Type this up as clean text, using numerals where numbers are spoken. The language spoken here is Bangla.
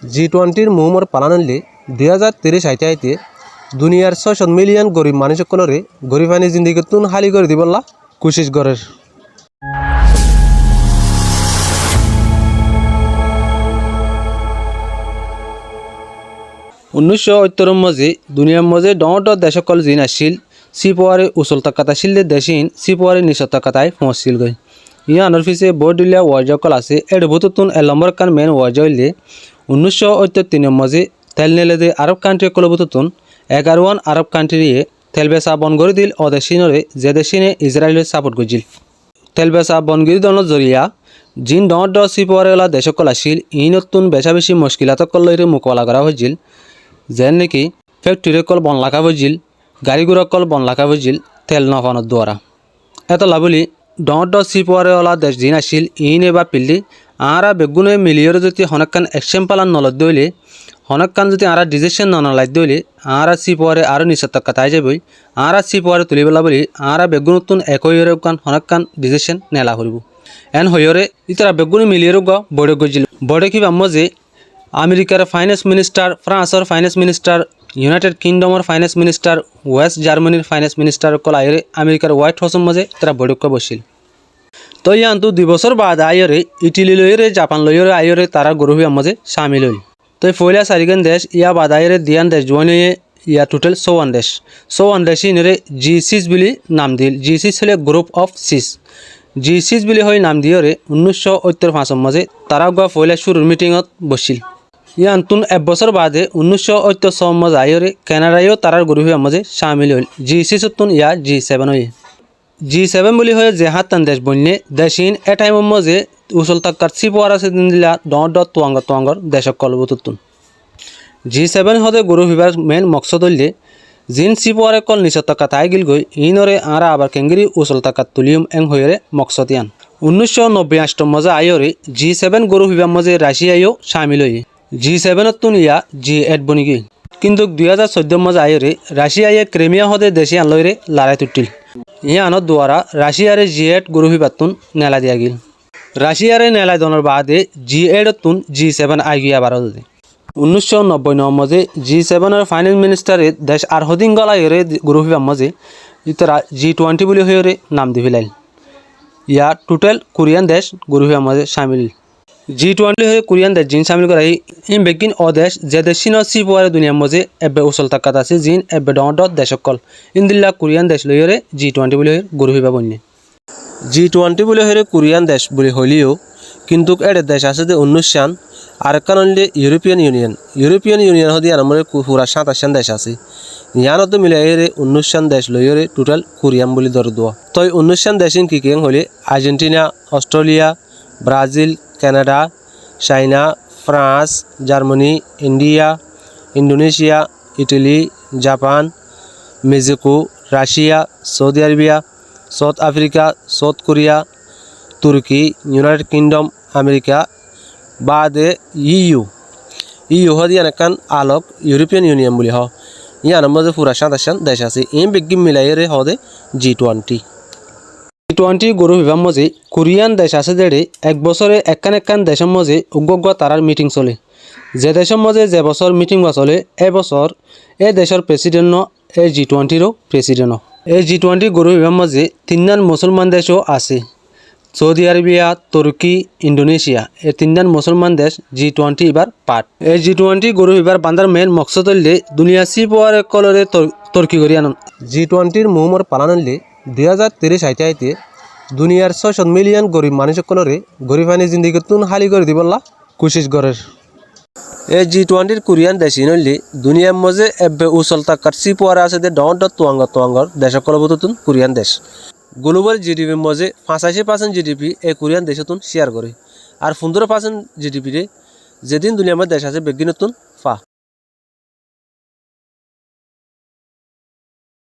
G20 মুহূর্তর পালানলে 2030 আইতে দুনিয়ার 600 মিলিয়ন গরিব মানুষসকলরে গরিবানি জিন্দিগিতুন হালি করে দিবল্লা কোশিশ গরের। 1970 মধ্যে দুনিয়ার মধ্যে ডট দেশসকল জিন আসছিল সিপোয়ারে উচলতাকাত আছিল দেশিন সিপোয়ারে নিচতাকাতায় পৌঁছিল গই ইয়া আনৰ পিছে বৰদিলীয়া ৱাৰ্জকল আছে এড ভূততুন এলম্বৰ কান মেন ৱাৰ্জইলে 1973 মধ্যে তেল নেলে আরব কান্ট্রি কলবুততুন 11 আরব কান্ট্রিয়ে তেলবেসা বন করে দিল অদেশিনরে যে দেশিনে ইসরায়েলের সাপোর্ট গজিল তেলবেসা বনগিরি দনৰ জরিয়া জিন ডট সিপোয়ারেলা দেশসকল আছিল ই নতুন বেশা বেশি মুশকিলাতকল লইরে মোকাবিলা করা হয়েছিল যেন নাকি ফ্যাক্টরিকল বন লাখা হয়েছিল গাড়ি গুড়াকল বন লাখা হয়েছিল তেল নফানোর দ্বারা এত লাভলি ডট সিপোয়ারেলা দেশ জিন আছিল ইন এবার পিল্লি আরা বেগুনে মিলিয়র যদি হনকান একশন পালান নলদ দইলে হনকান যদি আরা ডিসিশন নলাই দইলে আরা সিপোয়ারে আরও নিষেধকা তাই যাবই আরা সিপোয়ারে তুলিবেলা বলি আরা বেগুন নতুন একইরে কান হনকান ডিসিশন নেলা করব এন হইরে ইতারা বেগুনে মিলিয়র বড়ে গজিল বড়ে কিবা মজে আমেরিকার ফাইন্যান্স মিনিস্টার ফ্রান্সর ফাইন্যান্স মিনিস্টার ইউনাইটেড কিংডমর ফাইন্যান্স মিনিস্টার ওয়েস্ট জার্মানির ফাইন্যান্স মিনিস্টার কল আইরে আমেরিকার হোয়াইট হাউসের মাঝে তারা বৈঠক বসিল তো ইয়ান্তু 2 বছর বাদ আইরে ইটালি লইরে জাপান লইরে আইরে তারা গরুহিয়ার মাঝে সামিল হইল তো পয়লা চারিগান দেশ ইয়া বাদ আইরে দিয়ান দেশ জোয়ানিয়ে ইয়া টোটাল 104 দেশ ইনরে G6 বুলি নাম দিল G6 হলে গ্রুপ অফ 6 G6 বুলি হয় নাম দিয়রে 1985 মাঝে তারা গা পয়লা শুরুর মিটিংত বসিল ইয়ান্তুন এক বছর বাদে 1986 মাঝে আইরে কানাডায়ও তারার গরুহিয়ার মাঝে সামিল হইল G6 তুন ইয়া G7 হয়ে G7 বুলি হয় যে হাতান দেশ বন্যে দেশিন এ টাইমের মাঝে উচল তাক্কার সিপোয়ার আছে দিন দিলা ডট তোয়াঙ্গর দেশক কলবতুন G7 হদে গরু হিবার মেন মকসদ হইলে জিন সিপোয়ারে কল নিচত টাকা তাই গিল গই ইনরে আরা আবার কেঙ্গিরি উচল টাকা তুলিয়ম এং হইরে মকসদ ইয়ান 1998 মাঝে আইরে G7 গরু হিবার মাঝে রাশিয়ায়ও সামিল হই G7 তুন ইয়া G8 বনি গই কিন্তু 2014 মাঝে আইরে রাশিয়ায় ক্রিমিয়া হদে দেশে আনলইরে লড়াই তুটিল ইয়ানোর দ্বারা রাশিয়ারে G8 গরু হিবাতুন নেলা দিয়া গিল রাশিয়ারে নেলা দনের বাদে G8 তুন G7 আগিয়া বারদে 1999 মাঝে G7 এর ফাইন্যান্স মিনিস্টারে দেশ আর হদিন গলাইরে গরু হিবার মাঝে ইতারা G20 বলি হইরে নাম দিবিলাইল ইয়া টোটাল কোরিয়ান দেশ গরু হিবার মাঝে সামিল G20 হয়ে কোরিয়ান দেশ জিন সামিল করাই ইন বেগিন ও দেশ যে দেশিন সিপোয়ারে দুনিয়ার মাঝে এবে উচল টাকাত আছে জিন এবে ডট দেশকল ইন্দিল্লা কোরিয়ান দেশ লইরে G20 বলি হয়ে গরু হিবা বন্যে G20 বলি হয়ে কোরিয়ান দেশ বলি হইলেও কিন্তু এডে দেশ আছে যে 19 সান আর কারণে ইউরোপিয়ান ইউনিয়ন হদি আমার পুরা 27 দেশ আছে ইয়ানত মিলাইরে 19 সান দেশ লইরে টোটাল কোরিয়ান বলি দর দোয়া তই 19 সান দেশিন কি কেং হলে Argentina Australia Brazil Canada China France Germany India Indonesia Italy Japan Mexico Russia Saudi Arabia South Africa South Korea Turkey United Kingdom America বাদে ইউ হদি এনাকান আলোক ইউরোপিয়ান ইউনিয়ন বলি হ ইয়ার মধ্যে পুরা 27 দেশ আছে এই বেগি মিলাইরে হদে G20 গরু হিবার মাঝে কোরিয়ান দেশ আছে যেড়ে এক বছরে একান দেশের মাঝে উগ্র তারার মিটিং চলে যে দেশের মাঝে যে বছর মিটিং বা চলে এবছর এ দেশের প্রেসিডেন্ট এই G20 প্রেসিডেন্ট এই G20 গরু হিবার মাঝে 3 মুসলমান দেশও আছে সৌদি আরবিয়া তুর্কি ইন্দোনেশিয়া এই 3 মুসলমান দেশ G20 এবার পার্ট এই G20 গরু হিবার বান্দার মেন মকসদ হইলে দুনিয়া সিপোয়ারে কলরে তর্কি করি আনন্দ G20 মুহূর্তর পালানলে 2030 আইতে দুনিয়ার 600 মিলিয়ন গরিব মানুষসকলরে গরিবানি জিন্দিগিতুন হালি করে দিবল্লা কোশিশ গরের এই G20 কোরিয়ান দেশিন হইলে দুনিয়ার মাঝে এবে উচল টাকার সিপোয়ারে আছে যে ডট তোয়াঙ্গর দেশকলবতুন কোরিয়ান দেশ গ্লোবাল জিডিপির মাঝে 85% জিডিপি এই কোরিয়ান দেশতুন শেয়ার করে আর 15% জিডিপি রে যেদিন দুনিয়ার মধ্যে দেশ আছে বেগিনতুন ফা